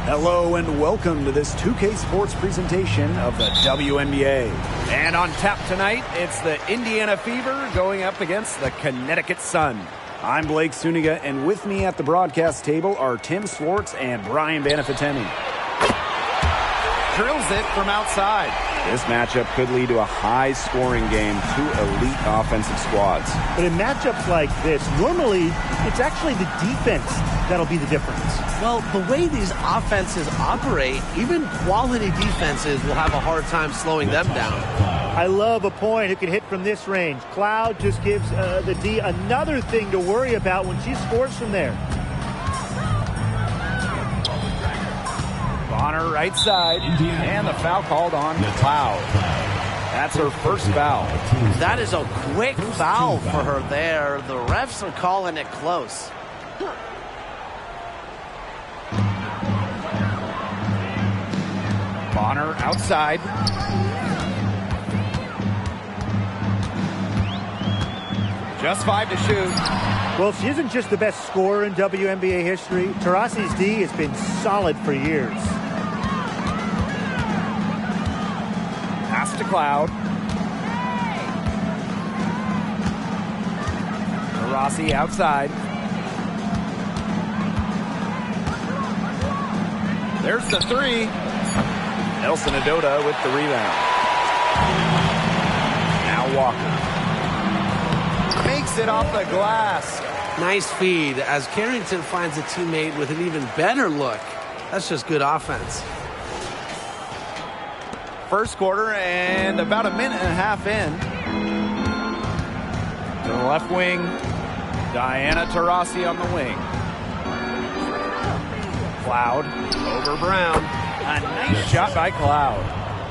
Hello and welcome to this 2K Sports presentation of the WNBA. And on tap tonight, it's the Indiana Fever going up against the Connecticut Sun. I'm Blake Suniga, and with me at the broadcast table are Tim Swartz and Brian Banafitemi. Drills it from outside. This matchup could lead to a high-scoring game, two elite offensive squads. But in matchups like this, normally it's actually the defense that'll be the difference. Well, the way these offenses operate, even quality defenses will have a hard time slowing them down. I love a point who can hit from this range. Cloud just gives the D another thing to worry about when she scores from there. Bonner right side, and the foul called on Cloud. That's her first foul. That is a quick foul for her there. The refs are calling it close. Bonner outside. Just 5 to shoot. Well, she isn't just the best scorer in WNBA history. Taurasi's D has been solid for years. Pass to Cloud. Taurasi outside. There's the three. Nelson Adota with the rebound. Now Walker. Makes it off the glass. Nice feed as Carrington finds a teammate with an even better look. That's just good offense. First quarter and about a minute and a half in. To the left wing, Diana Taurasi on the wing. Cloud over Brown. A nice shot by Cloud.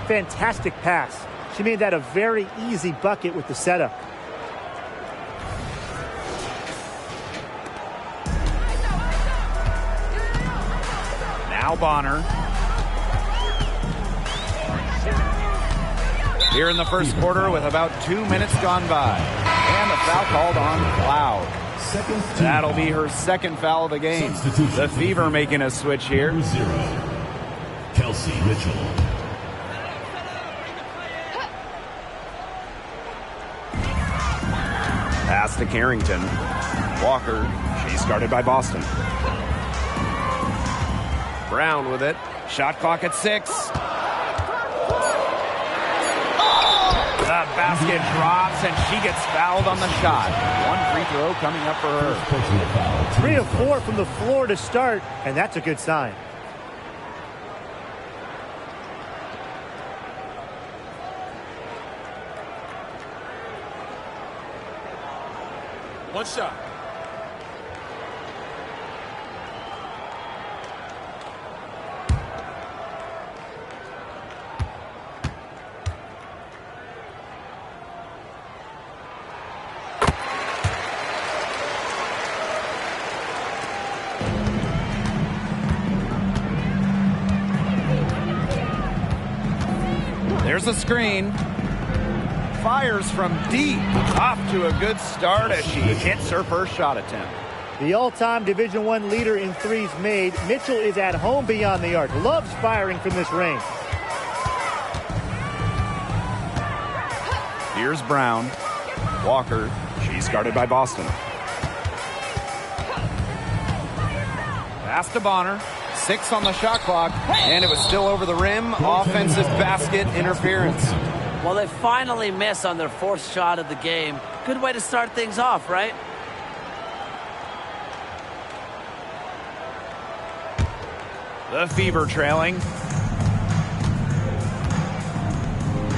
Fantastic pass. She made that a very easy bucket with the setup. Now Bonner. Here in the first quarter with about 2 minutes gone by. And the foul called on Cloud. That'll be her second foul of the game. The Fever making a switch here. Kelsey Mitchell. Pass to Carrington. Walker. She's guarded by Boston. Brown with it. Shot clock at 6. The basket drops, and she gets fouled on the shot. One free throw coming up for her. 3 of 4 from the floor to start, and that's a good sign. One shot. There's a screen. Fires from deep. Off to a good start as she hits her first shot attempt. The all-time Division I leader in threes made. Mitchell is at home beyond the arc. Loves firing from this range. Here's Brown. Walker. She's guarded by Boston. Pass to Bonner. 6 on the shot clock. And it was still over the rim. Offensive basket interference. Well, they finally miss on their fourth shot of the game. Good way to start things off, right? The Fever trailing.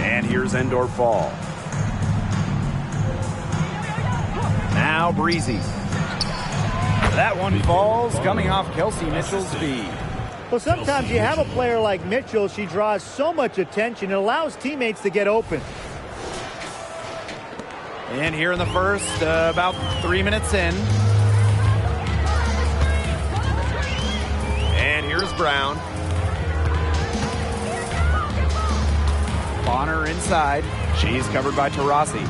And here's Endor Fall. Now Breezy. That one falls, coming off Kelsey Mitchell's feed. Well, sometimes you have a player like Mitchell. She draws so much attention. It allows teammates to get open. And here in the first, about 3 minutes in. And here's Brown. Bonner inside. She's covered by Taurasi.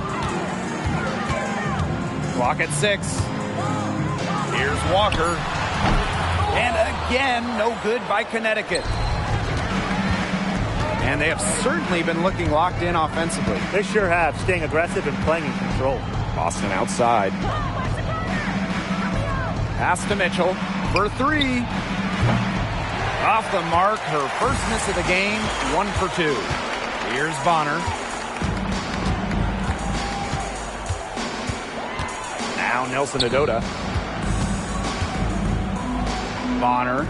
Clock at 6. Here's Walker. And again, no good by Connecticut. And they have certainly been looking locked in offensively. They sure have, staying aggressive and playing in control. Boston outside. Pass to Mitchell for three. Off the mark, her first miss of the game, 1 for 2. Here's Bonner. Now Nelson Adota. Bonner.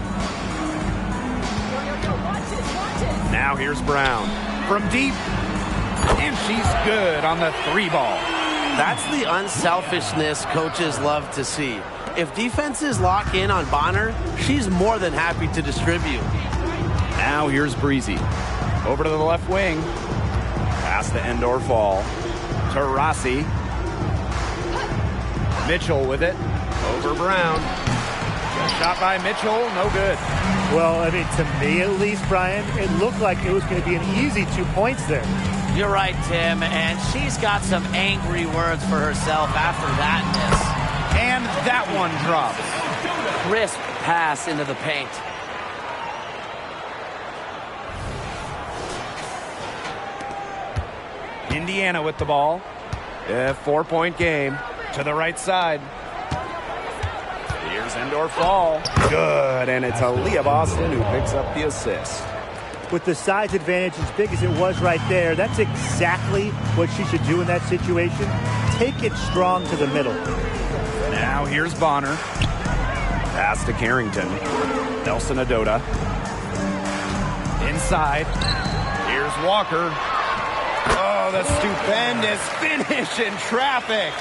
Now here's Brown. From deep. And she's good on the 3-ball. That's the unselfishness coaches love to see. If defenses lock in on Bonner, she's more than happy to distribute. Now here's Breezy. Over to the left wing. Pass to Endor Fall. To Rossi. Mitchell with it. Over Brown. Good shot by Mitchell. No good. Well, I mean, to me at least, Brian, it looked like it was going to be an easy 2 points there. You're right, Tim, and she's got some angry words for herself after that miss. And that one drops. Crisp pass into the paint. Indiana with the ball. A 4-point game. To the right side. Here's Endor Fall. Good, and it's Aaliyah Boston who picks up the assist. With the size advantage as big as it was right there, that's exactly what she should do in that situation. Take it strong to the middle. Now here's Bonner. Pass to Carrington. Nelson Adota. Inside. Here's Walker. Oh, the stupendous finish in traffic.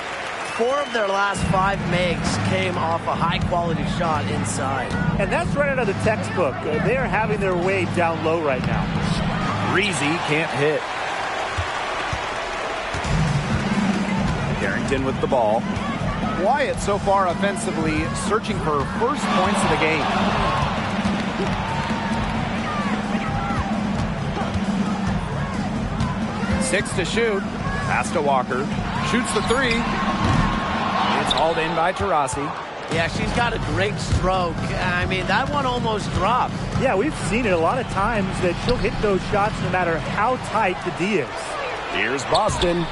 4 of their last 5 makes came off a high-quality shot inside. And that's right out of the textbook. They are having their way down low right now. Breezy can't hit. Carrington with the ball. Wyatt so far offensively searching for her first points of the game. Six to shoot. Pass to Walker. Shoots the 3. It's hauled in by Taurasi. Yeah, she's got a great stroke. I mean, that one almost dropped. Yeah, we've seen it a lot of times that she'll hit those shots no matter how tight the D is. Here's Boston.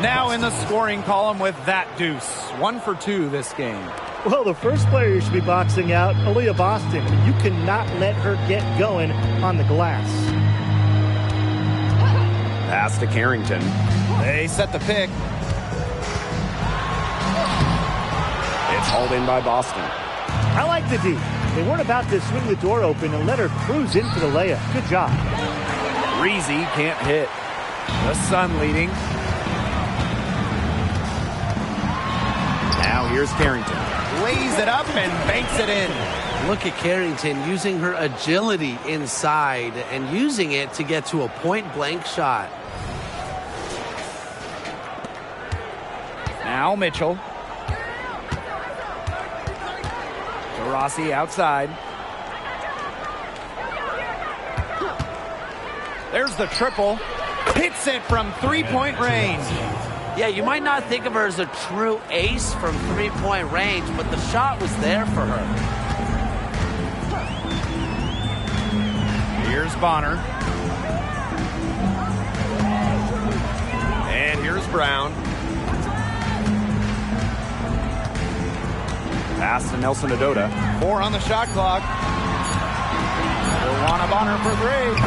Now in the scoring column with that deuce. 1 for 2 this game. Well, the first player you should be boxing out, Aaliyah Boston. You cannot let her get going on the glass. Pass to Carrington. They set the pick. It's hauled in by Boston. I like the D. They weren't about to swing the door open and let her cruise in for the layup. Good job. Breezy can't hit. The Sun leading. Now here's Carrington. Lays it up and banks it in. Look at Carrington using her agility inside and using it to get to a point-blank shot. Now Mitchell. Rossi outside. There's the triple. Hits it from 3-point range. Yeah, you might not think of her as a true ace from 3-point range, but the shot was there for her. Here's Bonner. And here's Brown. Pass to Nelson Adota. 4 on the shot clock. Luana Bonner for 3.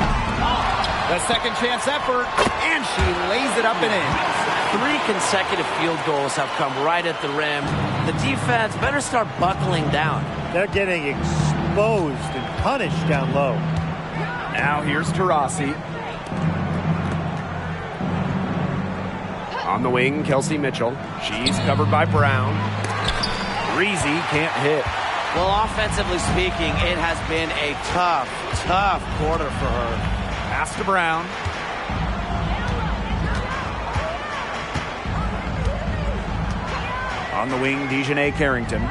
The second chance effort, and she lays it up and in. 3 consecutive field goals have come right at the rim. The defense better start buckling down. They're getting exposed and punished down low. Now here's Taurasi. On the wing, Kelsey Mitchell. She's covered by Brown. Breezy can't hit. Well, offensively speaking, it has been a tough quarter for her. Pass to Brown. On the wing, Dejanay Carrington.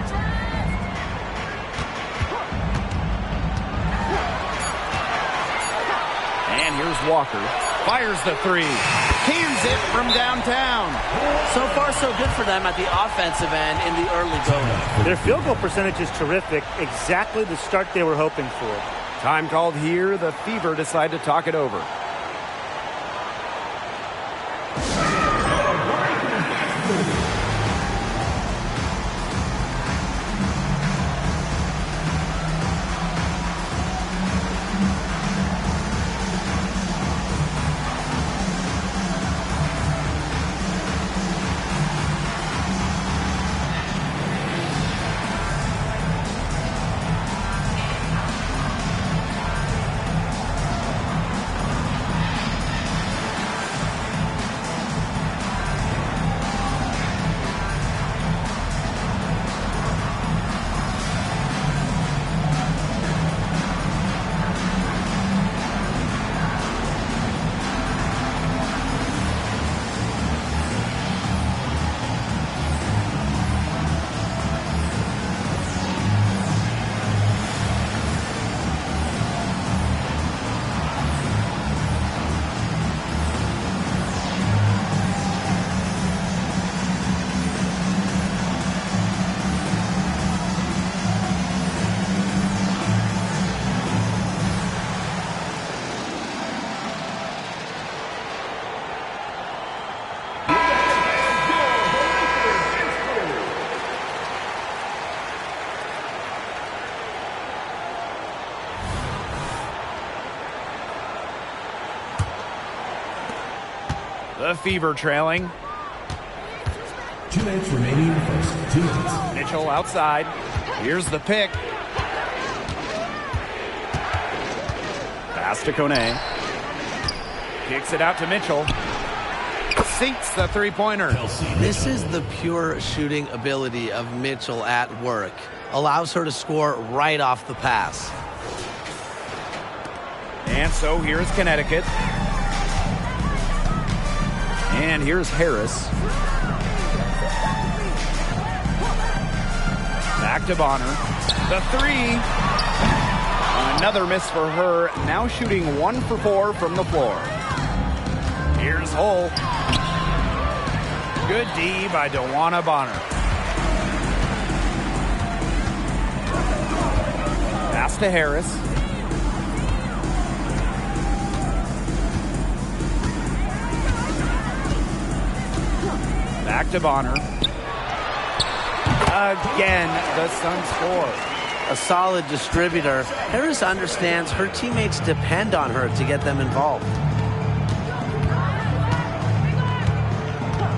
And here's Walker. Fires the 3. Cans it from downtown. So far, so good for them at the offensive end in the early going. Their field goal percentage is terrific. Exactly the start they were hoping for. Time called here. The Fever decide to talk it over. The Fever trailing. 2 minutes remaining in the first. 2 minutes. Mitchell outside. Here's the pick. Pass to Kone. Kicks it out to Mitchell. Sinks the three-pointer. This is the pure shooting ability of Mitchell at work. Allows her to score right off the pass. And so here's Connecticut. And here's Harris. Back to Bonner. The three. Another miss for her. Now shooting 1 for 4 from the floor. Here's Hull. Good D by DeWanna Bonner. Pass to Harris. Back to Bonner. Again, the Suns score. A solid distributor. Harris understands her teammates depend on her to get them involved.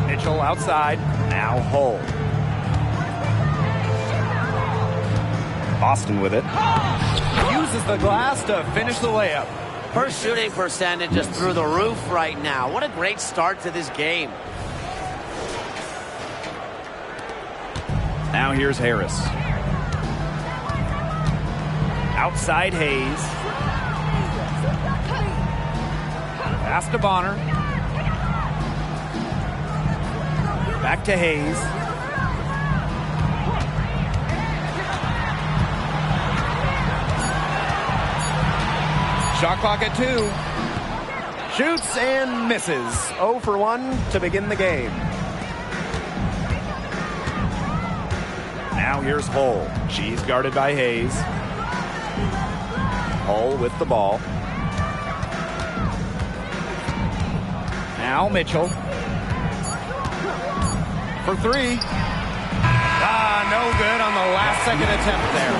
Mitchell outside. Now Hull. Boston with it. Uses the glass to finish the layup. Her shooting percentage is through the roof right now. What a great start to this game. Now here's Harris. Outside Hayes. Pass to Bonner. Back to Hayes. Shot clock at 2. Shoots and misses. 0 for 1 to begin the game. Now here's Hull. She's guarded by Hayes. Hull with the ball. Now Mitchell. For 3. No good on the last second attempt there.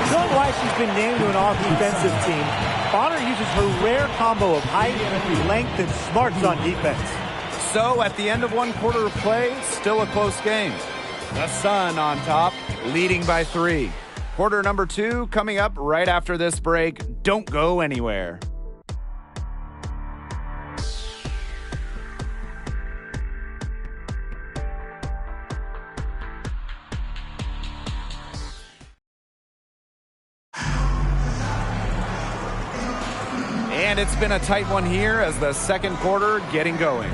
Showing why she's been named to an all-defensive team. Bonner uses her rare combo of height, length, and smarts on defense. So at the end of 1 quarter of play, still a close game. The Sun on top, leading by 3. Quarter number 2 coming up right after this break. Don't go anywhere. And it's been a tight one here as the second quarter getting going.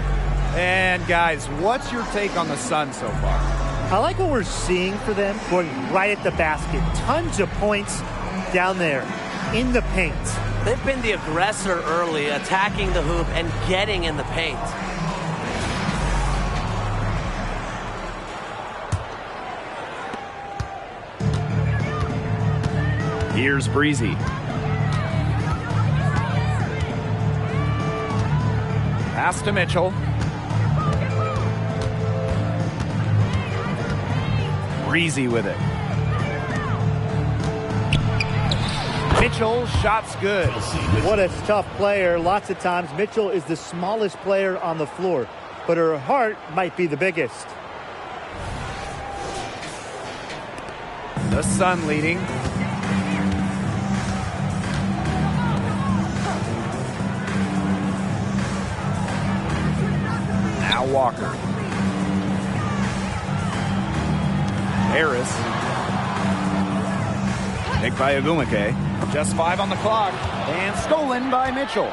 And guys, what's your take on the Sun so far? I like what we're seeing for them, going right at the basket. Tons of points down there in the paint. They've been the aggressor early, attacking the hoop and getting in the paint. Here's Breezy. Pass to Mitchell. Breezy with it. Mitchell, shot's good. What a tough player. Lots of times, Mitchell is the smallest player on the floor, but her heart might be the biggest. The Sun leading. Now Walker. Harris. Picked by Ogumake. Just 5 on the clock. And stolen by Mitchell.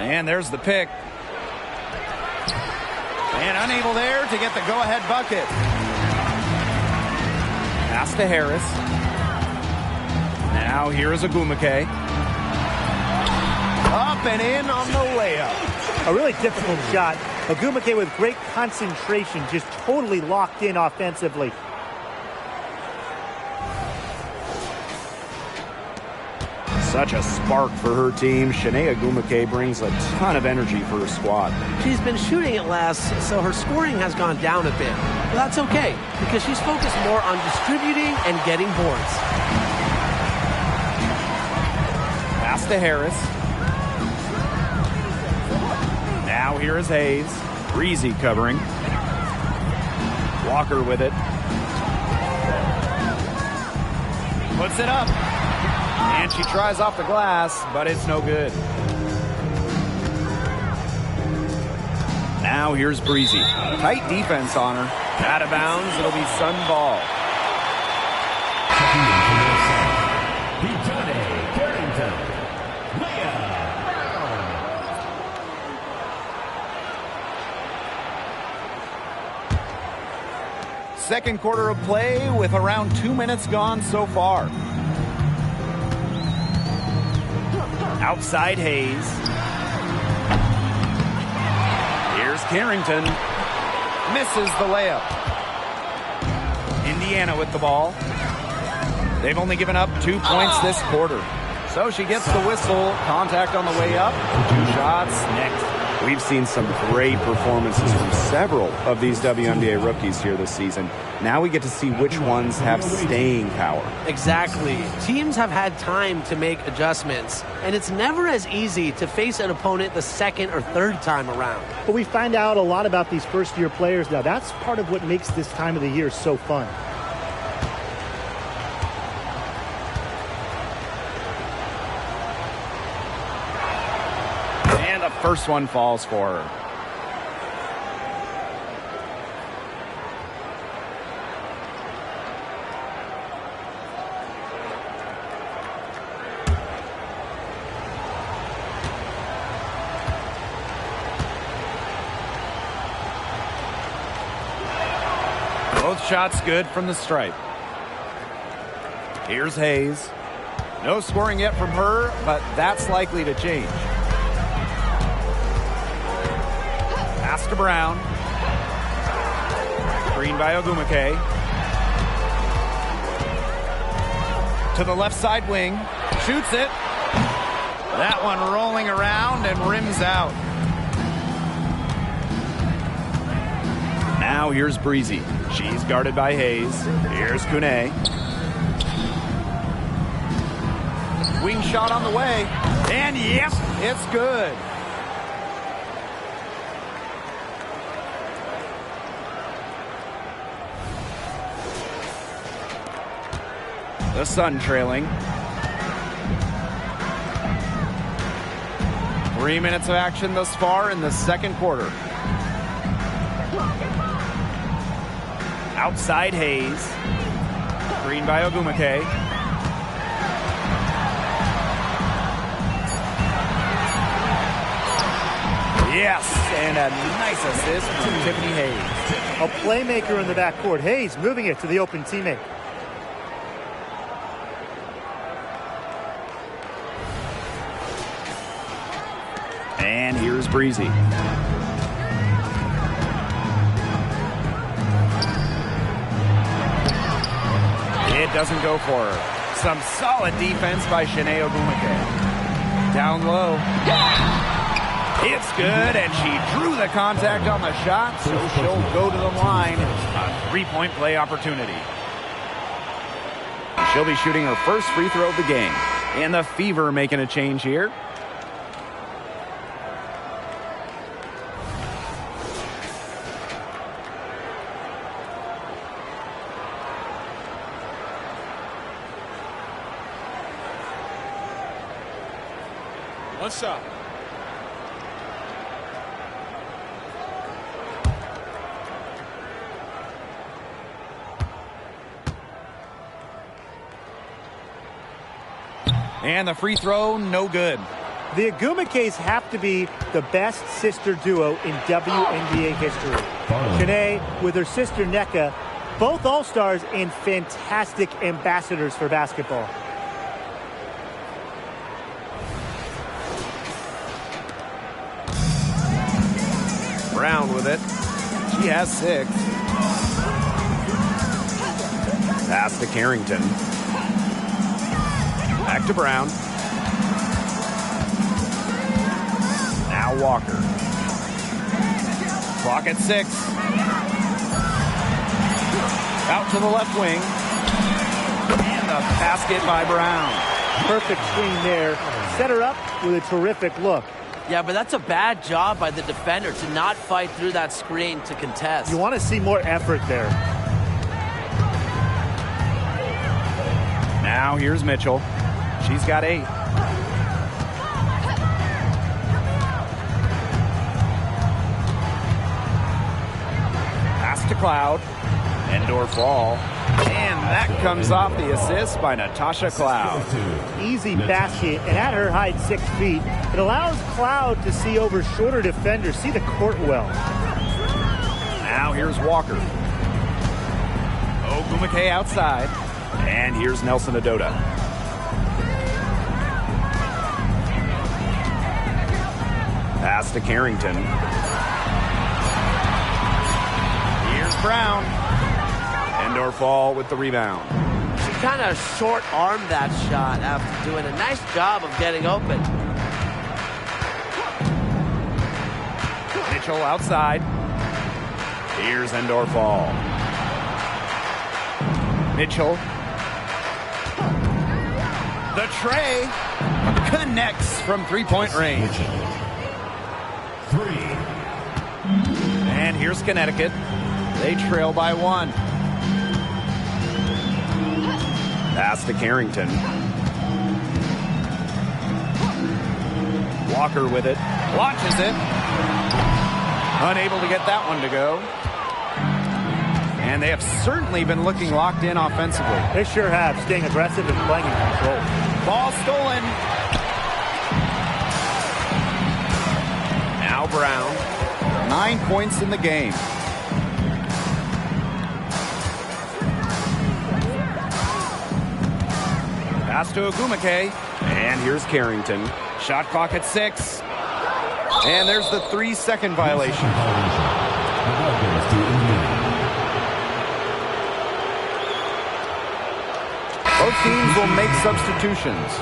And there's the pick. And unable there to get the go-ahead bucket. Pass to Harris. Now here is Ogumake. Up and in on the layup. A really difficult shot. Ogumake with great concentration, just totally locked in offensively. Such a spark for her team. Shanae Ogumake brings a ton of energy for her squad. She's been shooting it less, so her scoring has gone down a bit. But that's okay, because she's focused more on distributing and getting boards. Pass to Harris. Now here is Hayes. Breezy covering. Walker with it. Puts it up. And she tries off the glass, but it's no good. Now here's Breezy. Tight defense on her. Out of bounds, it'll be Sun ball. Second quarter of play with around 2 minutes gone so far. Outside Hayes. Here's Carrington. Misses the layup. Indiana with the ball. They've only given up 2 points this quarter. So she gets the whistle. Contact on the way up. 2 shots next. We've seen some great performances from several of these WNBA rookies here this season. Now we get to see which ones have staying power. Exactly. Teams have had time to make adjustments, and it's never as easy to face an opponent the second or third time around. But we find out a lot about these first-year players now. That's part of what makes this time of the year so fun. And the first one falls for her. Both shots good from the stripe. Here's Hayes. No scoring yet from her, but that's likely to change. Pass to Brown. Screen by Ogumake. To the left side wing. Shoots it. That one rolling around and rims out. Now here's Breezy. She's guarded by Hayes. Here's Kune. Wing shot on the way. And yep, it's good. The Sun trailing. 3 minutes of action thus far in the second quarter. Outside Hayes. Screen by Ogumake. Yes, and a nice assist from Tiffany Hayes. A playmaker in the backcourt. Hayes moving it to the open teammate. And here's Breezy. It doesn't go for her. Some solid defense by Shanae Ogwumike. Down low. It's good, and she drew the contact on the shot, so she'll go to the line. A three-point play opportunity. She'll be shooting her first free throw of the game. And the Fever making a change here. One shot. And the free throw, no good. The Ogwumikes have to be the best sister duo in WNBA history. Shanae with her sister Nneka, both all-stars and fantastic ambassadors for basketball. Brown with it. She has 6. Pass to Carrington. Back to Brown. Now Walker. Clock at 6. Out to the left wing. And a basket by Brown. Perfect screen there. Set her up with a terrific look. Yeah, but that's a bad job by the defender to not fight through that screen to contest. You want to see more effort there. Now here's Mitchell. She's got 8. Pass to Cloud. Indoor fall. And that comes off the assist by Natasha Cloud. Easy basket, and at her height, 6 feet, it allows Cloud to see over shorter defenders, see the court well. Now here's Walker. Ogwumike outside. And here's Nelson Adota. Pass to Carrington. Here's Brown. Indoor fall with the rebound. She kind of short-armed that shot after doing a nice job of getting open. Mitchell outside. Here's indoor fall. Mitchell. The tray connects from three-point range. 3. And here's Connecticut. They trail by 1. Pass to Carrington. Walker with it. Launches it. Unable to get that one to go. And they have certainly been looking locked in offensively. They sure have, staying aggressive and playing in control. Ball stolen. Now Brown. 9 points in the game. Pass to Ogwumike. And here's Carrington. Shot clock at 6. And there's the 3-second violation. Both teams will make substitutions.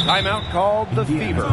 Timeout called the Fever.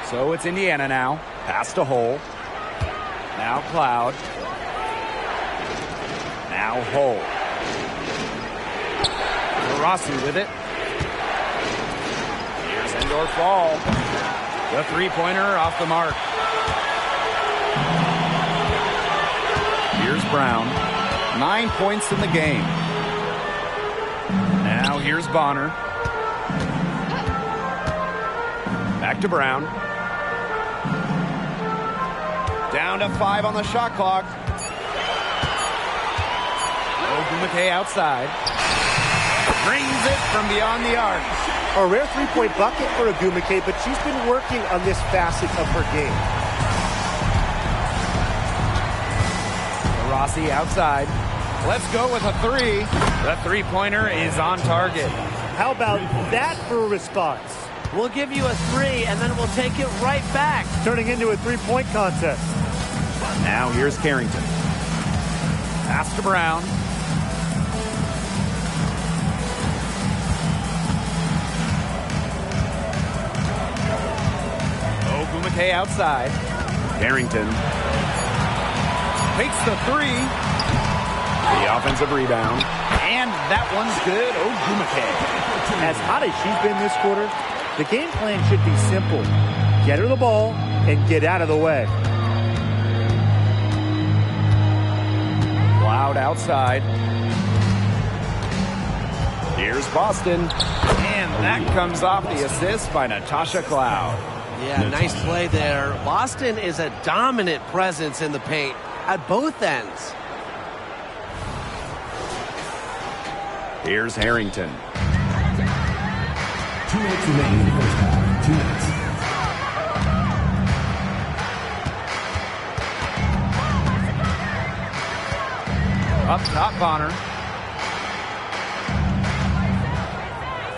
So it's Indiana now. Pass to Hull. Now Cloud. Now Hull. Rossi with it. Here's Endor Fall. The three-pointer off the mark. Here's Brown. 9 points in the game. Now here's Bonner. Back to Brown. Down to 5 on the shot clock. Ogumake outside. Drains it from beyond the arc. A rare three-point bucket for Ogumake, but she's been working on this facet of her game. Rossi outside. Let's go with a three. The three-pointer is on target. How about that for a response? We'll give you a 3, and then we'll take it right back. Turning into a three-point contest. Now here's Carrington. Pass to Brown. Ogumake outside. Carrington takes the three. The offensive rebound. And that one's good. Ogumake. As hot as she's been this quarter, the game plan should be simple. Get her the ball and get out of the way. Cloud outside. Here's Boston. And that comes off the assist by Natasha Cloud. Yeah, nice play there. Boston is a dominant presence in the paint at both ends. Here's Harrington. 2 minutes remaining in the first half. 2 minutes. Up top, Bonner.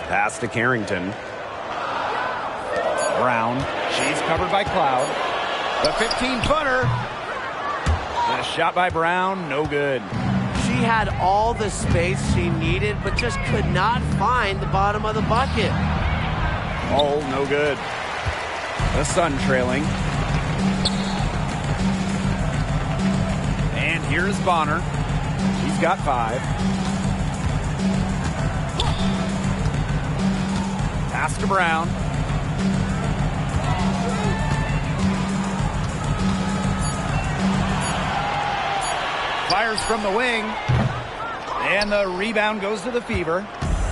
Pass to Carrington. Brown. She's covered by Cloud. The 15-footer. The shot by Brown, no good. She had all the space she needed, but just could not find the bottom of the bucket. Oh, no good. The Sun trailing. And here's Bonner. She's got 5. Pass to Brown. Fires from the wing. And the rebound goes to the Fever.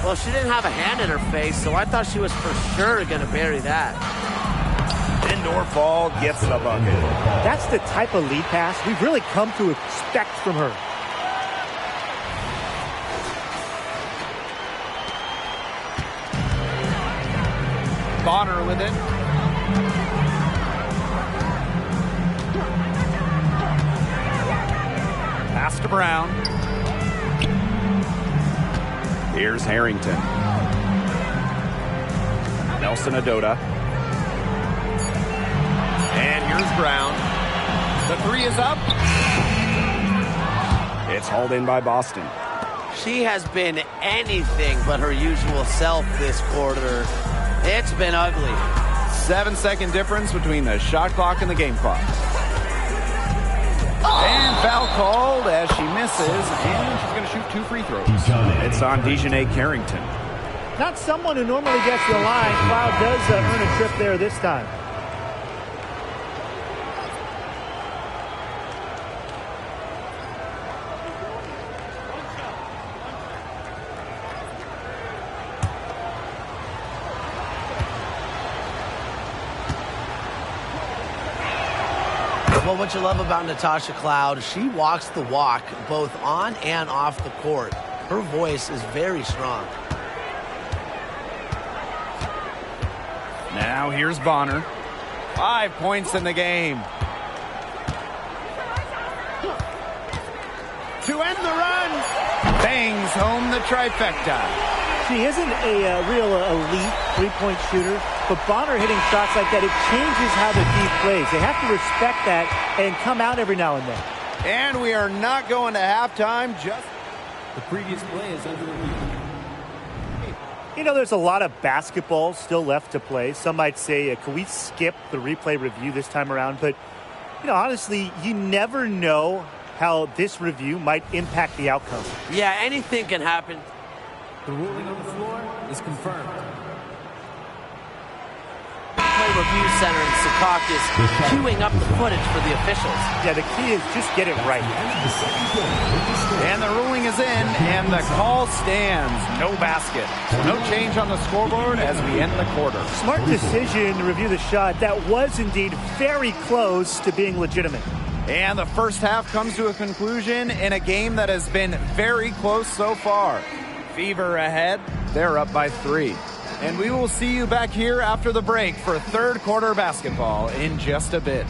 Well, she didn't have a hand in her face, so I thought she was for sure going to bury that. Indoor Fall gets the bucket. That's the type of lead pass we've really come to expect from her. Bonner with it. Pass to Brown. Here's Harrington. Nelson Adota. And here's Brown. The three is up. It's hauled in by Boston. She has been anything but her usual self this quarter. It's been ugly. 7-second difference between the shot clock and the game clock. And foul called as she misses, and she's going to shoot 2 free throws. It's on Dejanay Carrington. Not someone who normally gets the line. Cloud does earn a trip there this time. Well, what you love about Natasha Cloud, she walks the walk both on and off the court. Her voice is very strong. Now here's Bonner. 5 points in the game. To end the run. Bangs home the trifecta. She isn't a real elite three-point shooter, but Bonner hitting shots like that, it changes how the D plays. They have to respect that and come out every now and then. And we are not going to halftime. Just The previous play is under review. You know, there's a lot of basketball still left to play. Some might say, can we skip the replay review this time around? But, you know, honestly, you never know how this review might impact the outcome. Yeah, anything can happen. The ruling on the floor is confirmed. Replay Review Center in Secaucus queuing up the footage for the officials. Yeah, the key is just get it right. And the ruling is in, and the call stands. No basket. No change on the scoreboard as we end the quarter. Smart decision to review the shot. That was indeed very close to being legitimate. And the first half comes to a conclusion in a game that has been very close so far. Fever ahead. They're up by 3. And we will see you back here after the break for third quarter basketball in just a bit.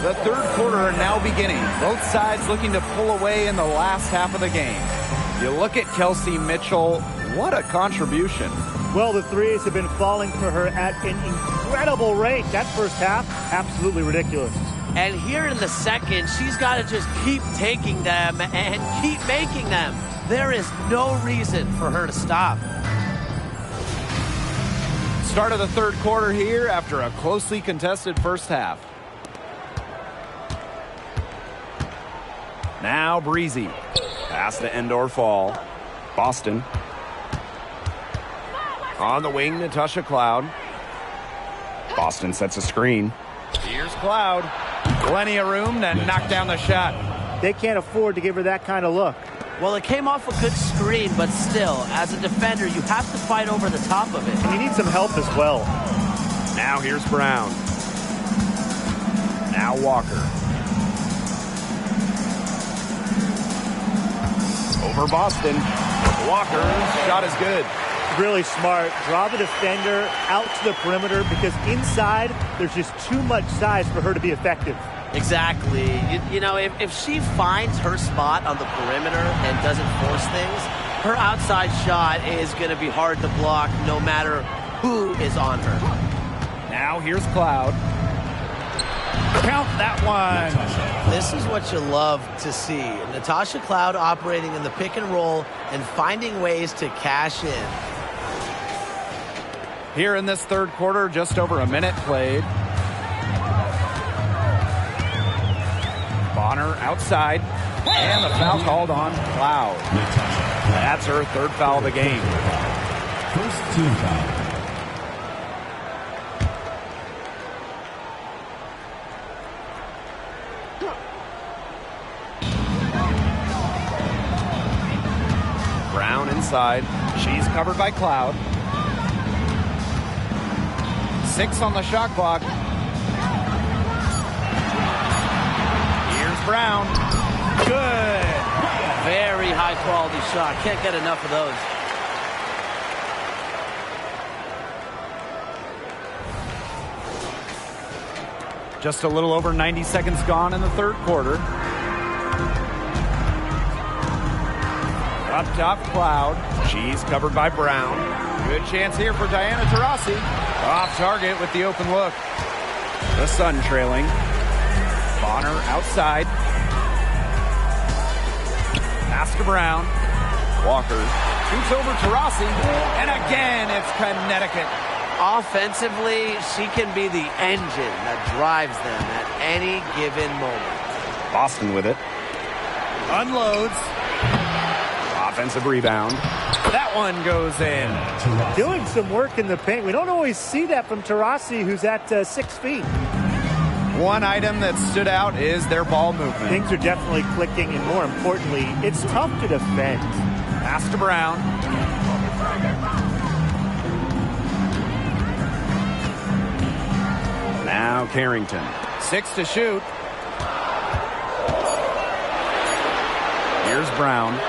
The third quarter now beginning. Both sides looking to pull away in the last half of the game. You look at Kelsey Mitchell, what a contribution. Well, the threes have been falling for her at an incredible rate. That first half, absolutely ridiculous. And here in the second, she's got to just keep taking them and keep making them. There is no reason for her to stop. Start of the third quarter here after a closely contested first half. Now Breezy. Pass to end or fall. Boston. On the wing, Natasha Cloud. Boston sets a screen. Here's Cloud. Plenty of room to knock down the shot. They can't afford to give her that kind of look. Well, it came off a good screen, but still, as a defender, you have to fight over the top of it. And you need some help as well. Now here's Brown. Now Walker. Over Boston. Walker's shot is good. Really smart. Draw the defender out to the perimeter because inside there's just too much size for her to be effective. Exactly. You know, if she finds her spot on the perimeter and doesn't force things, her outside shot is going to be hard to block no matter who is on her. Now here's Cloud. Count that one. This is what you love to see. Natasha Cloud operating in the pick and roll and finding ways to cash in. Here in this third quarter, just over a minute played. Bonner outside, and the foul called on Cloud. That's her third foul of the game. First team foul. Brown inside. She's covered by Cloud. 6 on the shot clock. Here's Brown. Good. Very high quality shot. Can't get enough of those. Just a little over 90 seconds gone in the third quarter. Up top, Cloud. She's covered by Brown. Good chance here for Diana Taurasi. Off target with the open look. The Sun trailing. Bonner outside. Pass to Brown. Walker shoots over Taurasi. And again, it's Connecticut. Offensively, she can be the engine that drives them at any given moment. Boston with it. Unloads. Offensive rebound. That one goes in. Doing some work in the paint. We don't always see that from Taurasi, who's at 6 feet. One item that stood out is their ball movement. Things are definitely clicking, and more importantly, it's tough to defend. Pass to Brown. Now Carrington. 6 to shoot. Here's Brown.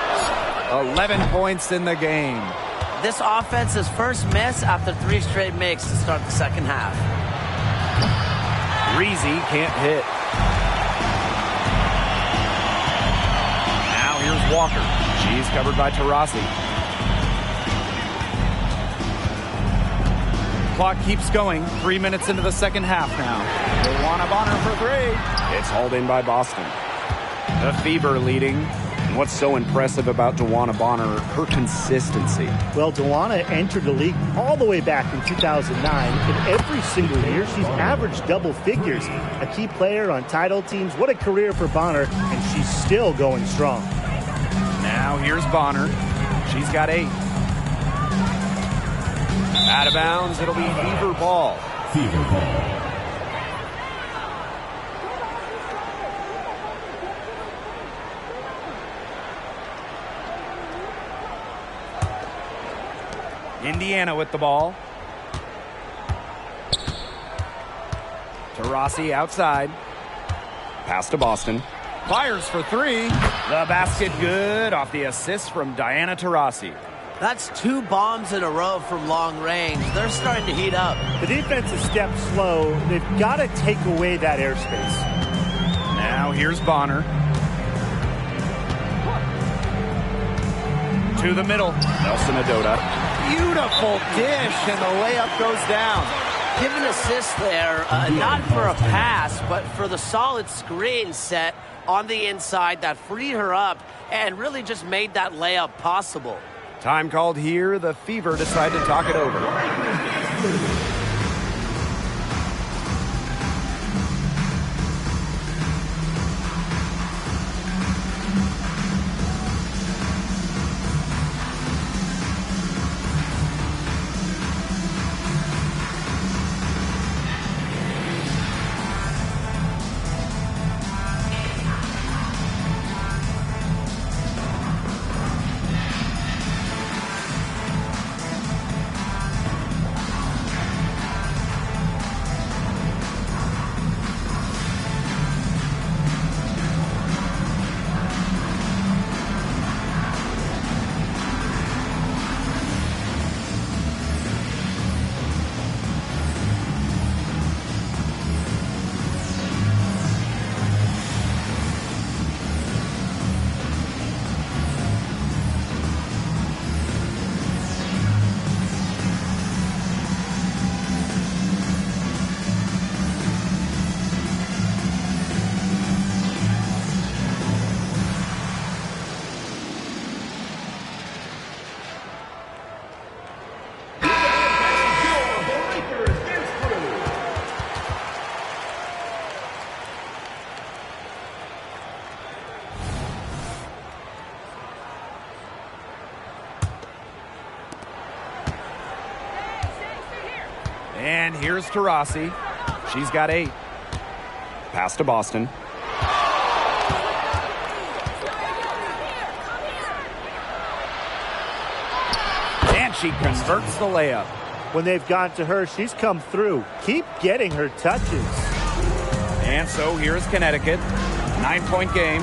11 points in the game. This offense's first miss after 3 straight makes to start the second half. Reezy can't hit. Now here's Walker. She's covered by Taurasi. Clock keeps going. 3 minutes into the second half now. Luana Bonner for 3. It's hauled in by Boston. The Fever leading. What's so impressive about Duana Bonner, her consistency. Well, Duana entered the league all the way back in 2009, and every single year she's averaged double figures. A key player on title teams. What a career for Bonner, and she's still going strong. Now here's Bonner. She's got 8. Out of bounds, it'll be Fever ball. Fever ball. Indiana with the ball. Taurasi outside. Pass to Boston. Fires for 3. The basket good off the assist from Diana Taurasi. That's 2 bombs in a row from long range. They're starting to heat up. The defense is stepped slow. They've got to take away that airspace. Now here's Bonner. To the middle. Nelson Adota. Beautiful dish, and the layup goes down. Give an assist there, not for a pass, but for the solid screen set on the inside that freed her up and really just made that layup possible. Time called here. The Fever decide to talk it over. And here's Taurasi. She's got 8. Pass to Boston. And she converts the layup. When they've gone to her, she's come through. Keep getting her touches. And so here's Connecticut. 9-point game.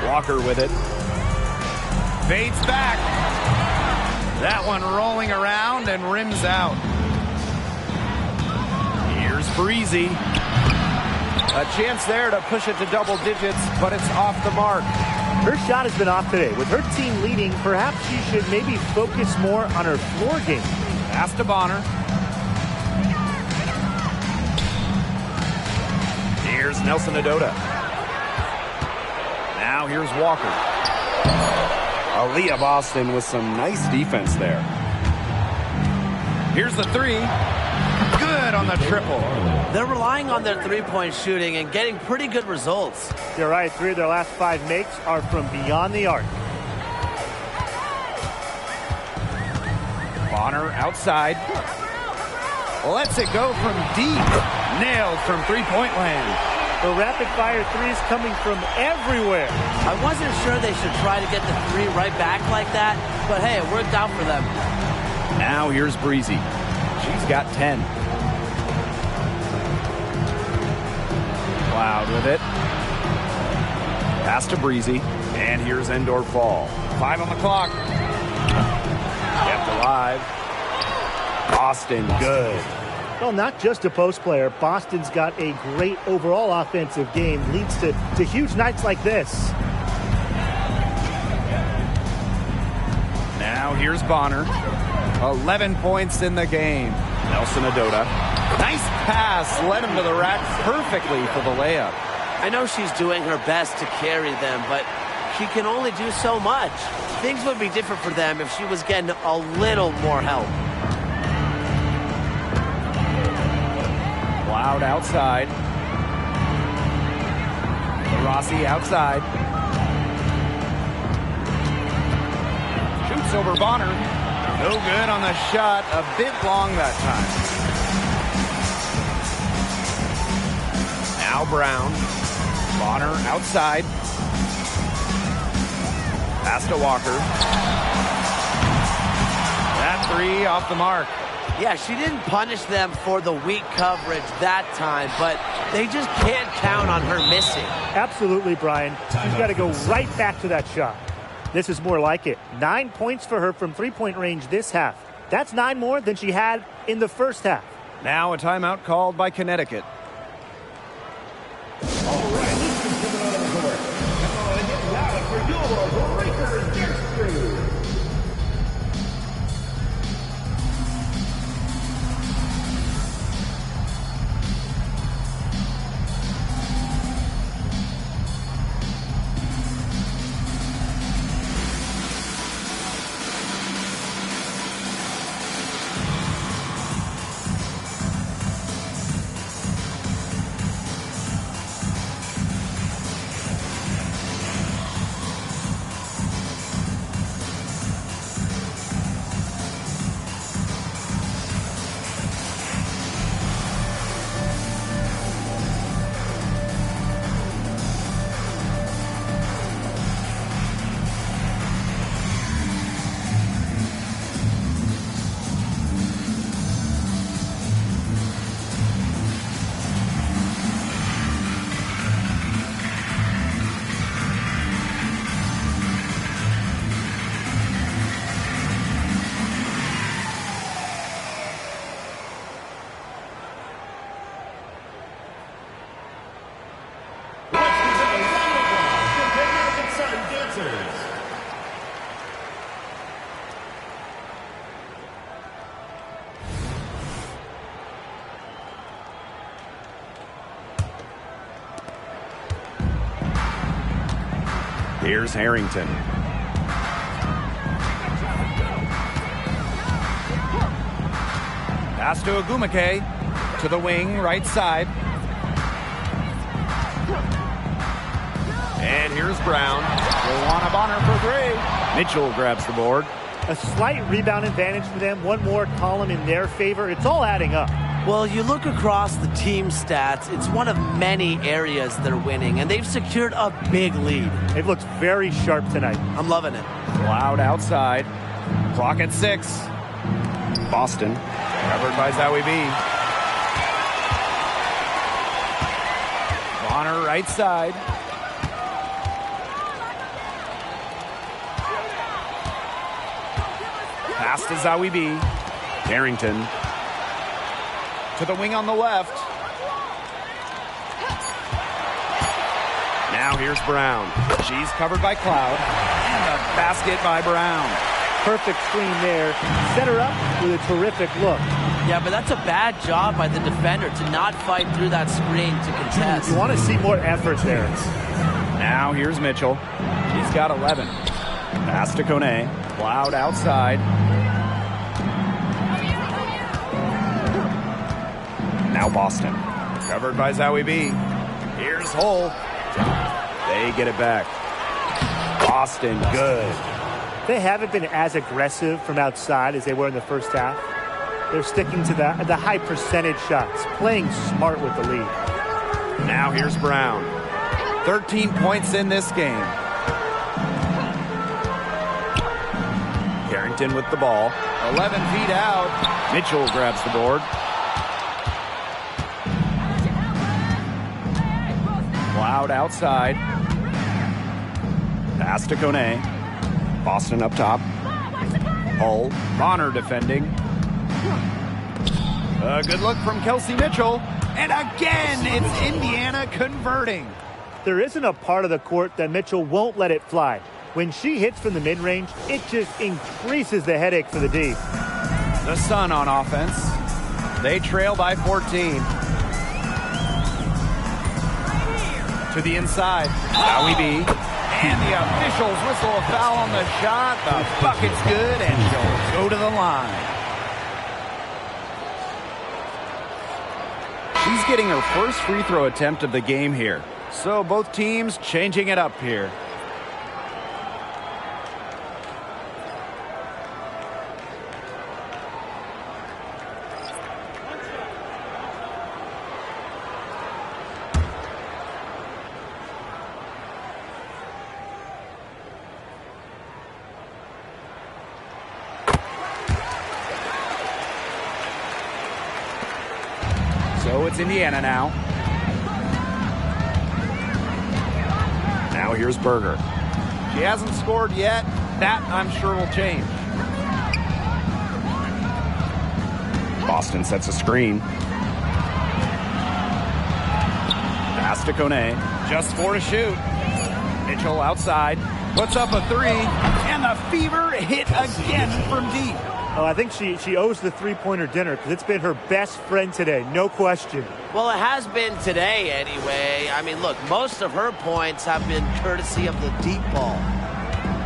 Walker with it. Fades back. That one rolling around and rims out. Here's Breezy. A chance there to push it to double digits, but it's off the mark. Her shot has been off today. With her team leading, perhaps she should maybe focus more on her floor game. Pass to Bonner. Here's Nelson Adota. Now here's Walker. Aaliyah Boston with some nice defense there. Here's the 3. Good on the triple. They're relying on their three-point shooting and getting pretty good results. You're right. 3 of their last 5 makes are from beyond the arc. Bonner outside. Lets it go from deep. Nailed from three-point land. The rapid-fire threes coming from everywhere. I wasn't sure they should try to get the 3 right back like that, but hey, it worked out for them. Now here's Breezy. She's got 10. Cloud with it. Pass to Breezy. And here's Endor Fall. 5 on the clock. Kept alive. Boston, good. Well, not just a post player. Boston's got a great overall offensive game. Leads to huge nights like this. Now here's Bonner. 11 points in the game. Nelson Adota. Nice pass. Led him to the rack perfectly for the layup. I know she's doing her best to carry them, but she can only do so much. Things would be different for them if she was getting a little more help. Cloud outside. Rossi outside. Shoots over Bonner. No good on the shot. A bit long that time. Now Brown. Bonner outside. Pass to Walker. That 3 off the mark. Yeah, she didn't punish them for the weak coverage that time, but they just can't count on her missing. Absolutely, Brian. She's got to go right back to that shot. This is more like it. 9 points for her from three-point range this half. That's 9 more than she had in the first half. Now a timeout called by Connecticut. All right, this is coming out of the court. Come on, get loud for your breaker history. Here's Harrington. Pass to Agumake. To the wing, right side. And here's Brown. Luana Bonner for 3. Mitchell grabs the board. A slight rebound advantage for them. One more column in their favor. It's all adding up. Well, you look across the team stats, it's one of many areas they're winning, and they've secured a big lead. They've looked very sharp tonight. I'm loving it. Cloud outside. Clock at 6. Boston. Covered by Zowie B. Bonner right side. Pass to Zowie B. Carrington. To the wing on the left. Now here's Brown. She's covered by Cloud. And a basket by Brown. Perfect screen there. Set her up with a terrific look. Yeah, but that's a bad job by the defender to not fight through that screen to contest. You want to see more effort there. Now here's Mitchell. She's got 11. Pass to Kone. Cloud outside. Now Boston. Covered by Zowie B. Here's Hull. They get it back. Boston, good. They haven't been as aggressive from outside as they were in the first half. They're sticking to the high percentage shots, playing smart with the lead. Now here's Brown. 13 points in this game. Carrington with the ball. 11 feet out. Mitchell grabs the board. Cloud outside. Pass to Kone. Boston up top. Hull. Bonner defending. A good look from Kelsey Mitchell. And again, it's Indiana converting. There isn't a part of the court that Mitchell won't let it fly. When she hits from the mid-range, it just increases the headache for the D. The Sun on offense. They trail by 14. To the inside. Zowie B. And the officials whistle a foul on the shot. The bucket's good, and she'll go to the line. She's getting her first free throw attempt of the game here. So both teams changing it up here. So it's Indiana now. Now here's Berger. She hasn't scored yet. That, I'm sure, will change. Boston sets a screen. Pass to Kone. Just 4 to shoot. Mitchell outside. Puts up a 3. And the Fever hit again from deep. Oh, I think she owes the three-pointer dinner because it's been her best friend today, no question. Well, it has been today anyway. I mean, look, most of her points have been courtesy of the deep ball.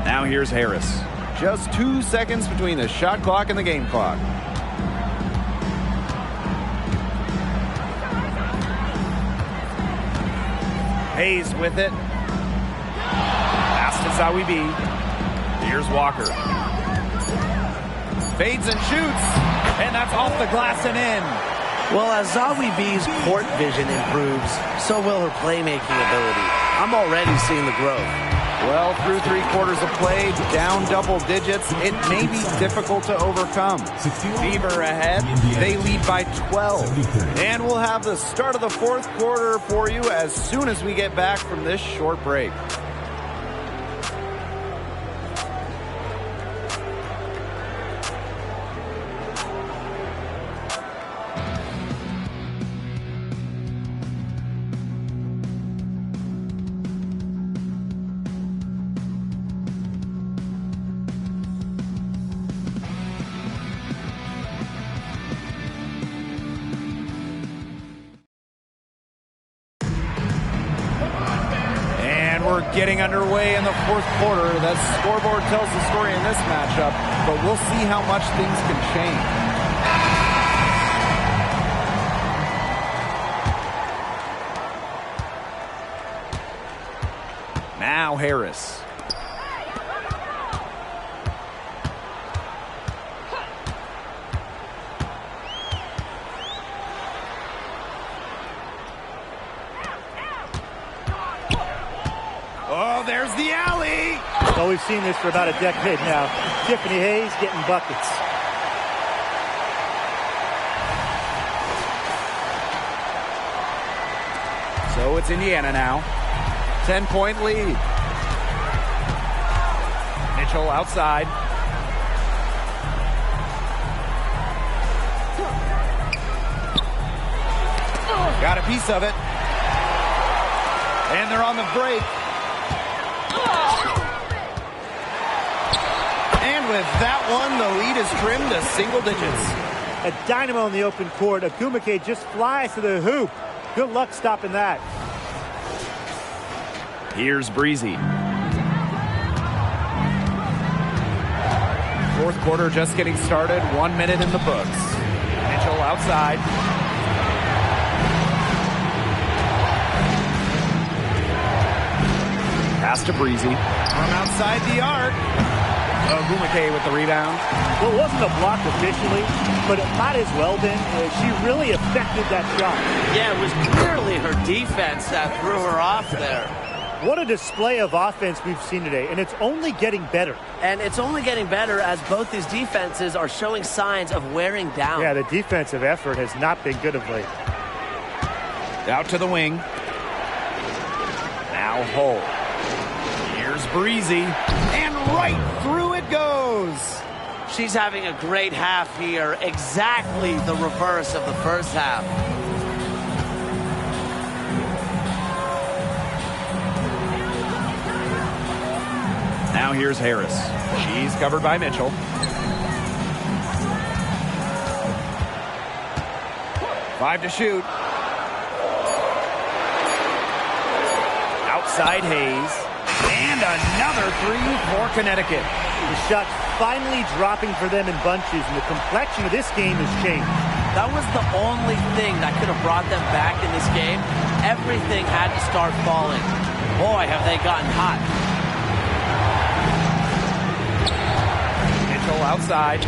Now here's Harris. Just 2 seconds between the shot clock and the game clock. Hayes with it. Pass to Zowie B. Here's Walker. Fades and shoots. And that's off the glass and in. Well, as Zowie B's court vision improves, so will her playmaking ability. I'm already seeing the growth. Well, through 3/4 of play, down double digits, it may be difficult to overcome. Fever ahead, they lead by 12. And we'll have the start of the 4th quarter for you as soon as we get back from this short break. We're getting underway in the 4th quarter. The scoreboard tells the story in this matchup, but we'll see how much things can change. Now Harris. there's the alley. Well, we've seen this for about a decade now. Tiffany Hayes getting buckets. So it's Indiana now. 10-point lead. Mitchell outside. Got a piece of it. And they're on the break. And with that one, the lead is trimmed to single digits. A dynamo in the open court. Agumake just flies to the hoop. Good luck stopping that. Here's Breezy. Fourth quarter just getting started. 1 minute in the books. Mitchell outside. Pass to Breezy. From outside the arc. Agumake with the rebound. Well, it wasn't a block officially, but it might as well been. She really affected that shot. Yeah, it was clearly her defense that threw her off there. What a display of offense we've seen today, and it's only getting better. And it's only getting better as both these defenses are showing signs of wearing down. Yeah, the defensive effort has not been good of late. Out to the wing. Now Hull. Here's Breezy. And right through it goes. She's having a great half here. Exactly the reverse of the first half. Now here's Harris. She's covered by Mitchell. Five to shoot. Outside Hayes. And another three for Connecticut. The shot's finally dropping for them in bunches, and the complexion of this game has changed. That was the only thing that could have brought them back in this game. Everything had to start falling. Boy, have they gotten hot. Mitchell outside.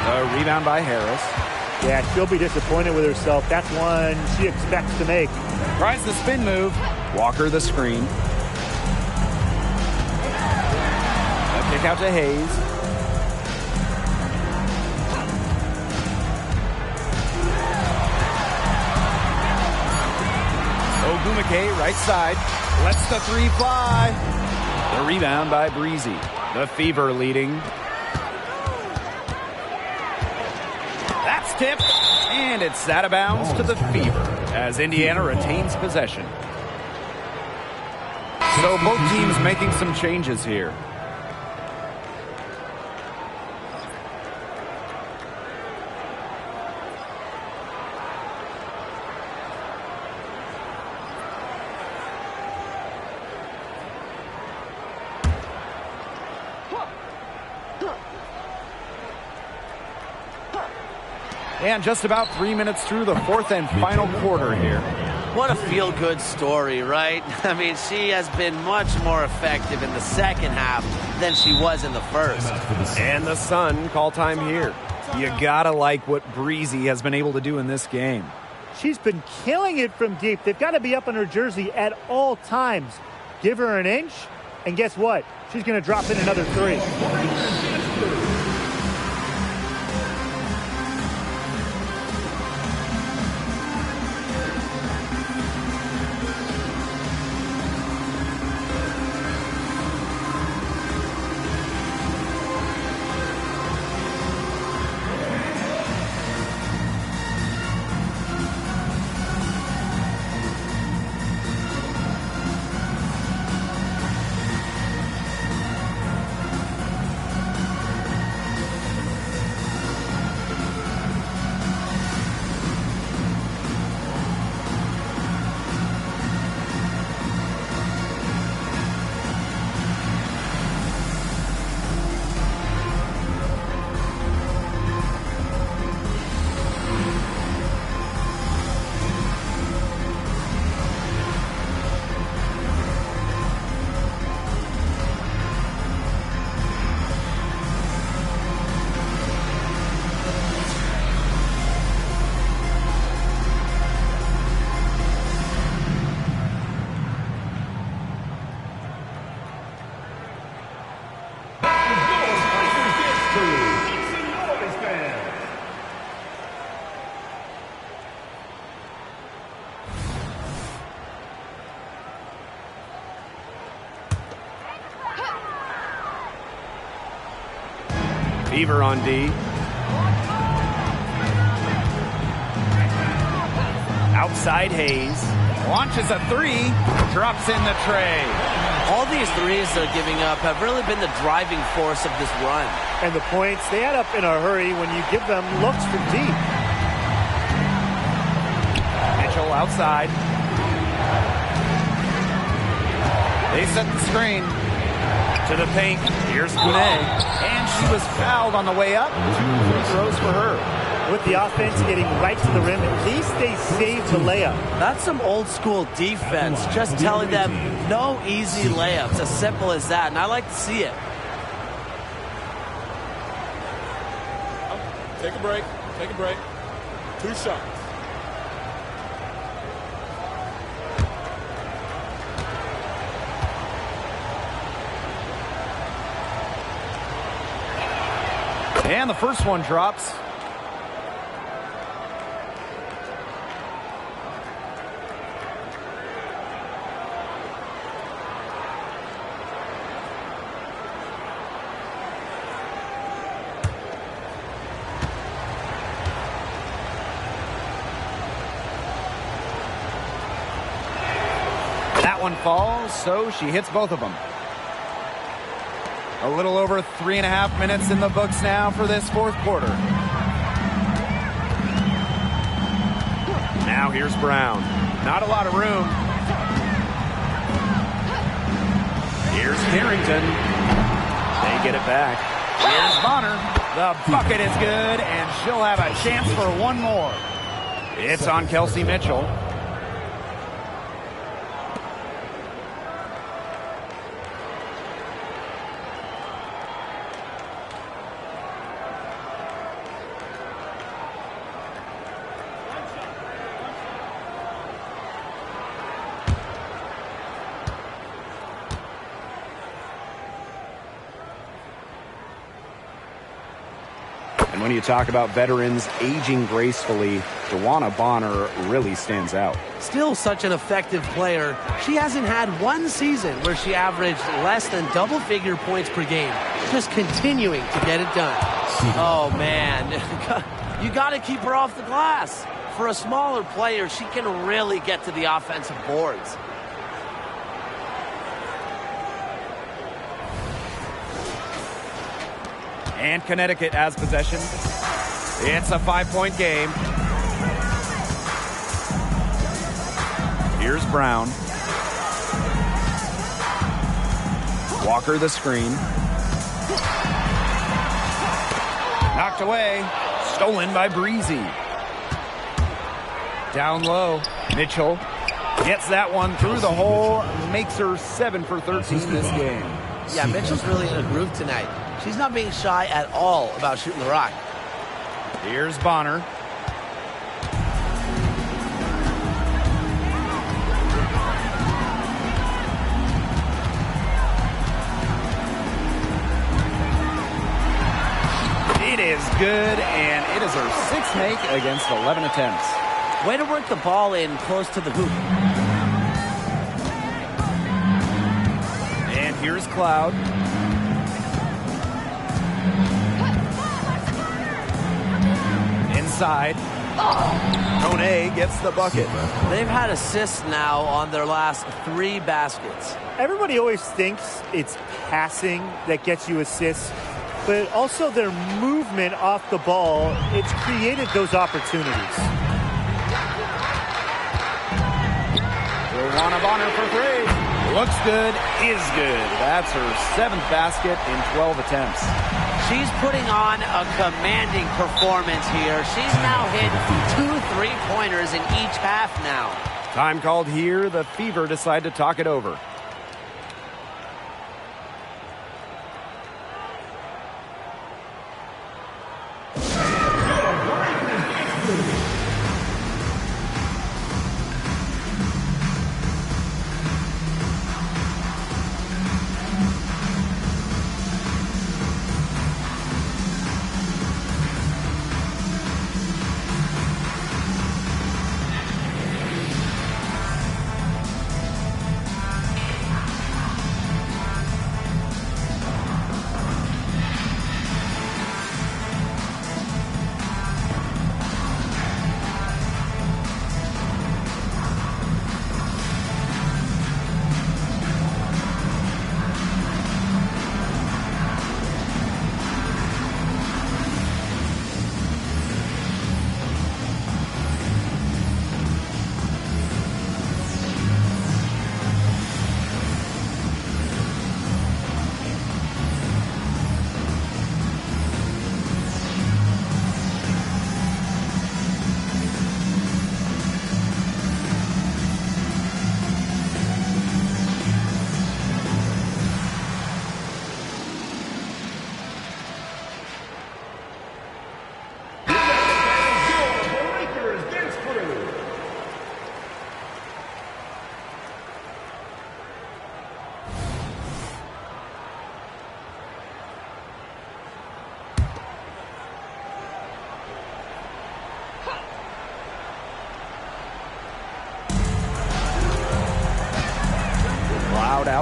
The rebound by Harris. Yeah, she'll be disappointed with herself. That's one she expects to make. Tries the spin move. Walker the screen. A kick out to Hayes. Ogumake right side. Lets the three fly. The rebound by Breezy. The Fever leading. That's tipped. And it's out of bounds to the Fever as Indiana retains possession. So both teams making some changes here. And just about 3 minutes through the fourth and final quarter here. What a feel-good story, right? I mean, she has been much more effective in the second half than she was in the first. And the Sun call time here. You gotta like what Breezy has been able to do in this game. She's been killing it from deep. They've got to be up on her jersey at all times. Give her an inch, and guess what? She's going to drop in another three. Fever on D. Outside Hayes. Launches a three. Drops in the tray. All these threes they're giving up have really been the driving force of this run. And the points, they add up in a hurry when you give them looks from deep. Mitchell outside. They set the screen to the paint. Here's Bonet. And she was fouled on the way up. 2 free throws for her. With the offense getting right to the rim, at least they saved the layup. That's some old school defense, just telling them no easy layups, as simple as that, and I like to see it. Take a break. Take a break. 2 shots. And the first one drops. That one falls, so she hits both of them. A little over 3.5 minutes in the books now for this fourth quarter. Now here's Brown. Not a lot of room. Here's Carrington. They get it back. Here's Bonner. The bucket is good, and she'll have a chance for one more. It's on Kelsey Mitchell. And when you talk about veterans aging gracefully, Joanna Bonner really stands out. Still such an effective player. She hasn't had one season where she averaged less than double-figure points per game. Just continuing to get it done. Oh, man. You got to keep her off the glass. For a smaller player, she can really get to the offensive boards. And Connecticut has possession. It's a 5-point game. Here's Brown. Walker the screen. Knocked away. Stolen by Breezy. Down low. Mitchell gets that one through the hole. Makes her 7 for 13 this game. Yeah, Mitchell's really in a groove tonight. She's not being shy at all about shooting the rock. Here's Bonner. It is good, and it is her 6th make against 11 attempts. Way to work the ball in close to the hoop. And here's Cloud. Inside. Bonet gets the bucket. They've had assists now on their last 3 baskets. Everybody always thinks it's passing that gets you assists, but also their movement off the ball, it's created those opportunities. Joanna Bonner for 3. Looks good, is good. That's her 7th basket in 12 attempts. She's putting on a commanding performance here. She's now hit 2 3-pointers in each half now. Time called here. The Fever decide to talk it over.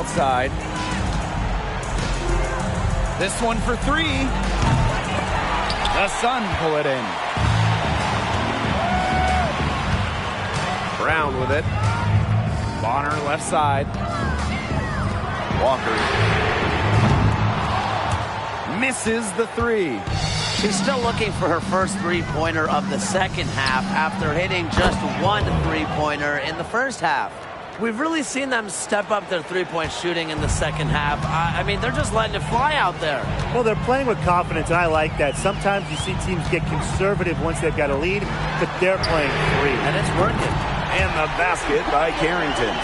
outside. This one for three. The Sun pull it in. Brown with it. Bonner left side. Walker misses the three. She's still looking for her first three-pointer of the second half after hitting just one three-pointer in the first half. We've really seen them step up their three-point shooting in the second half. I mean, they're just letting it fly out there. Well, they're playing with confidence, and I like that. Sometimes you see teams get conservative once they've got a lead, but they're playing free. And it's working. And the basket by Carrington.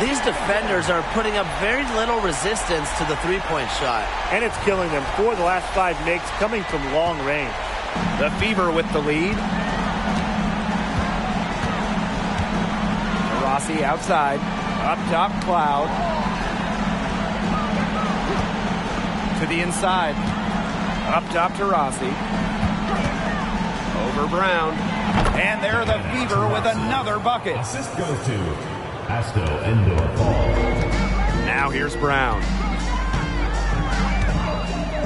These defenders are putting up very little resistance to the three-point shot. And it's killing them. 4 of the last 5 makes coming from long range. The Fever with the lead. Rossi outside. Up top, Cloud. To the inside. Up top to Rossi. Over Brown. And there the Fever with another bucket. Assist goes to Asto Endor Paul. Now here's Brown.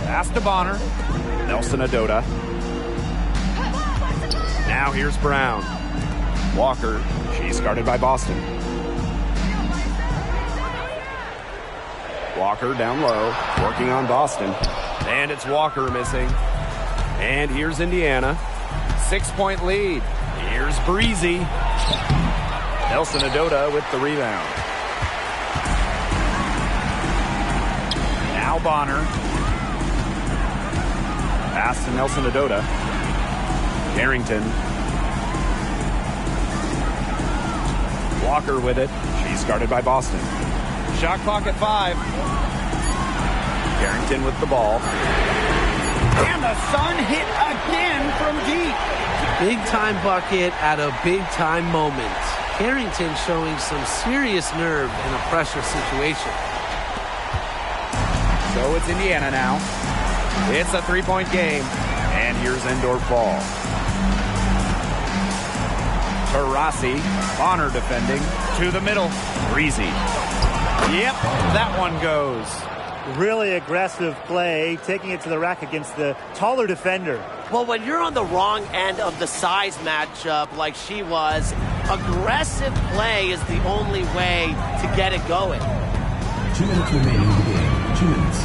Pass to Bonner. Nelson Adota. Now here's Brown. Walker. She's guarded by Boston. Walker down low. Working on Boston. And it's Walker missing. And here's Indiana. 6-point lead. Here's Breezy. Nelson Adota with the rebound. Now Bonner. Pass to Nelson Adota. Carrington. Walker with it. She's guarded by Boston. Shot clock at 5. Carrington with the ball. And the Sun hit again from deep. Big-time bucket at a big-time moment. Carrington showing some serious nerve in a pressure situation. So it's Indiana now. It's a 3-point game. And here's Endor Ball. To Rossi. Bonner defending. To the middle. Breezy. Yep, that one goes. Really aggressive play, taking it to the rack against the taller defender. Well, when you're on the wrong end of the size matchup like she was, aggressive play is the only way to get it going. 2 minutes remaining in the game. 2 minutes.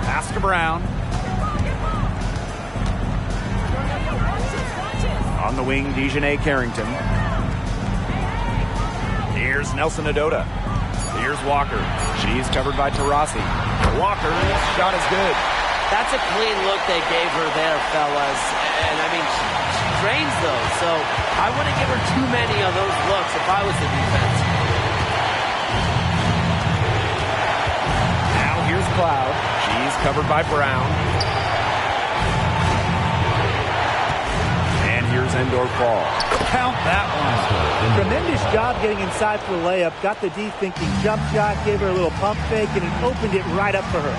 Pass to Brown. On the wing, Dejanay Carrington. Here's Nelson Adota. Here's Walker. She's covered by Taurasi. Walker's shot is good. That's a clean look they gave her there, fellas. And, I mean, she drains those. So I wouldn't give her too many of those looks if I was the defense. Now here's Cloud. She's covered by Brown. And here's Endor Fall. Count that one. Tremendous job getting inside for the layup. Got the D thinking jump shot, gave her a little pump fake, and it opened it right up for her.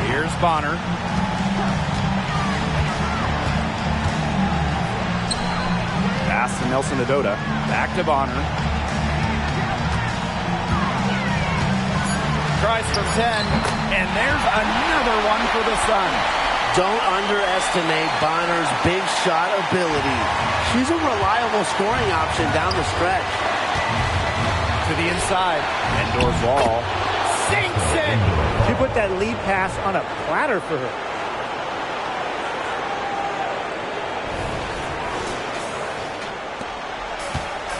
Here's Bonner. Pass to Nelson Adota. Back to Bonner. Tries from 10. And there's another one for the Sun. Don't underestimate Bonner's big shot ability. She's a reliable scoring option down the stretch. To the inside. Endor's wall. Sinks it! She put that lead pass on a platter for her.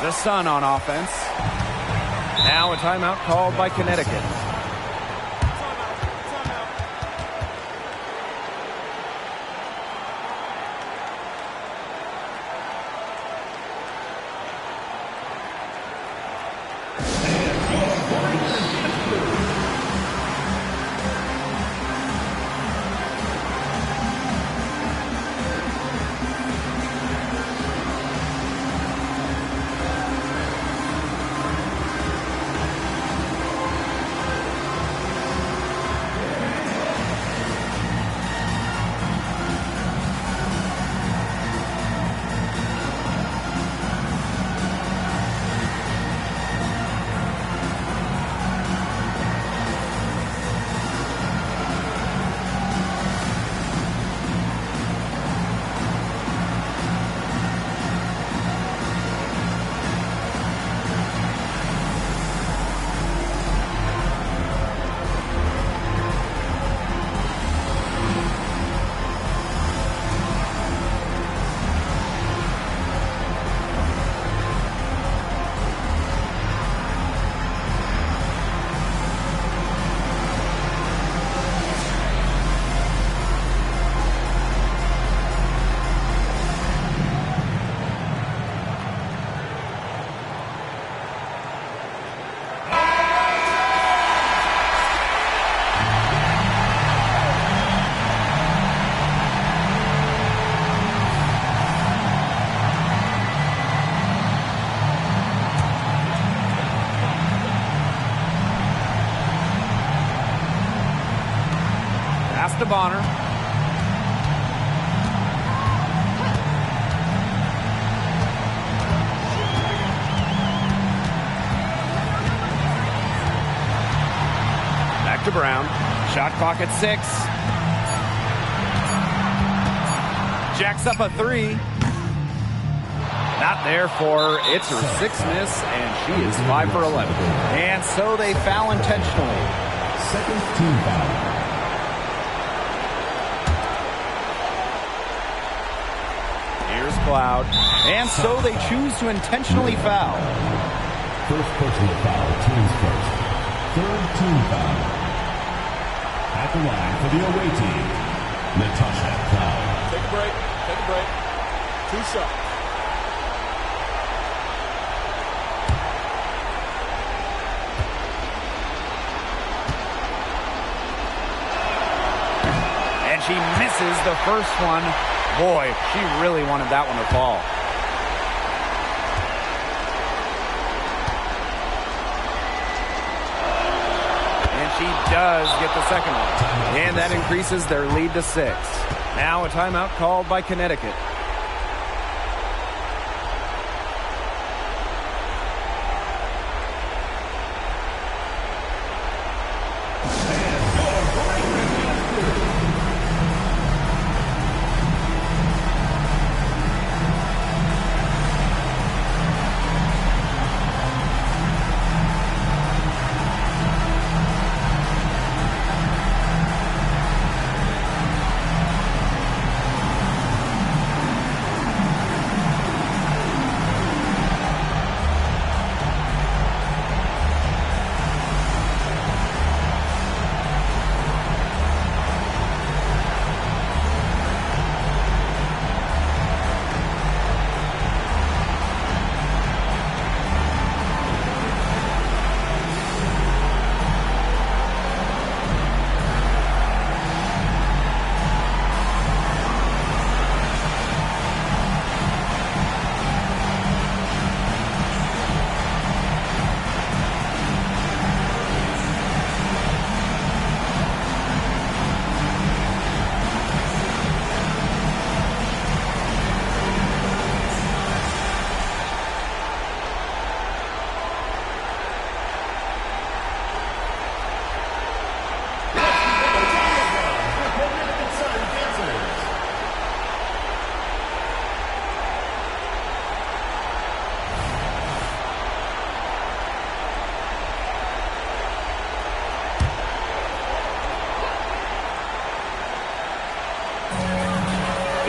The Sun on offense. Now a timeout called by Connecticut. Bonner. Back to Brown. Shot clock at 6. Jacks up a 3. Not there for it's her 6th miss, and she is 5 for 11. And so they foul intentionally. Second team foul. Here's Cloud. And so they choose to intentionally foul. First personal foul, teams first. Third team foul. At the line for the away team, Natasha Cloud. Take a break. Take a break. 2 shots. She misses the first one. Boy, she really wanted that one to fall. And she does get the second one. And that increases their lead to 6. Now a timeout called by Connecticut.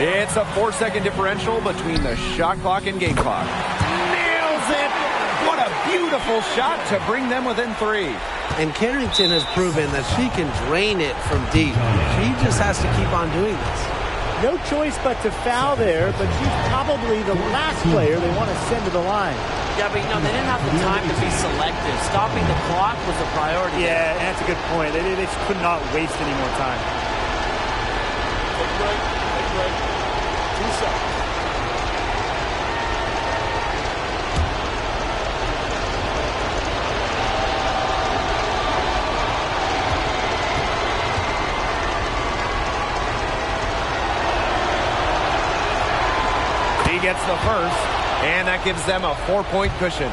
It's a 4-second differential between the shot clock and game clock. Nails it! What a beautiful shot to bring them within 3. And Carrington has proven that she can drain it from deep. She just has to keep on doing this. No choice but to foul there, but she's probably the last player they want to send to the line. Yeah, but they didn't have the time to be selective. Stopping the clock was a priority. Yeah, and that's a good point. They just could not waste any more time. Take a break. Take a break. 2 shots. He gets the first, and that gives them a 4-point cushion.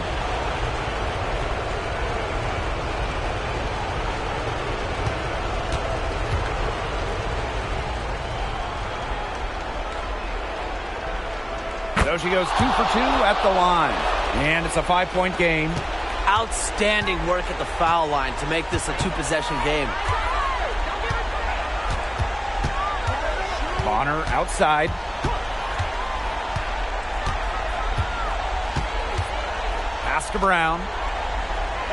So she goes 2 for 2 at the line, and it's a 5-point game. Outstanding work at the foul line to make this a 2-possession game. Bonner outside. Pass to Brown.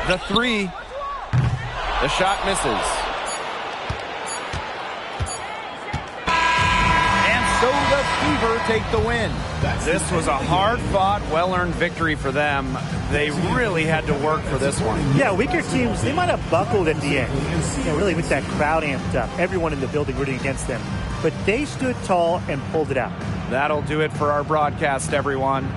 The 3. The shot misses. And so the Fever take the win. This was a hard-fought, well-earned victory for them. They really had to work for this one. Yeah, weaker teams, they might have buckled at the end. Really with that crowd amped up. Everyone in the building rooting against them. But they stood tall and pulled it out. That'll do it for our broadcast, everyone.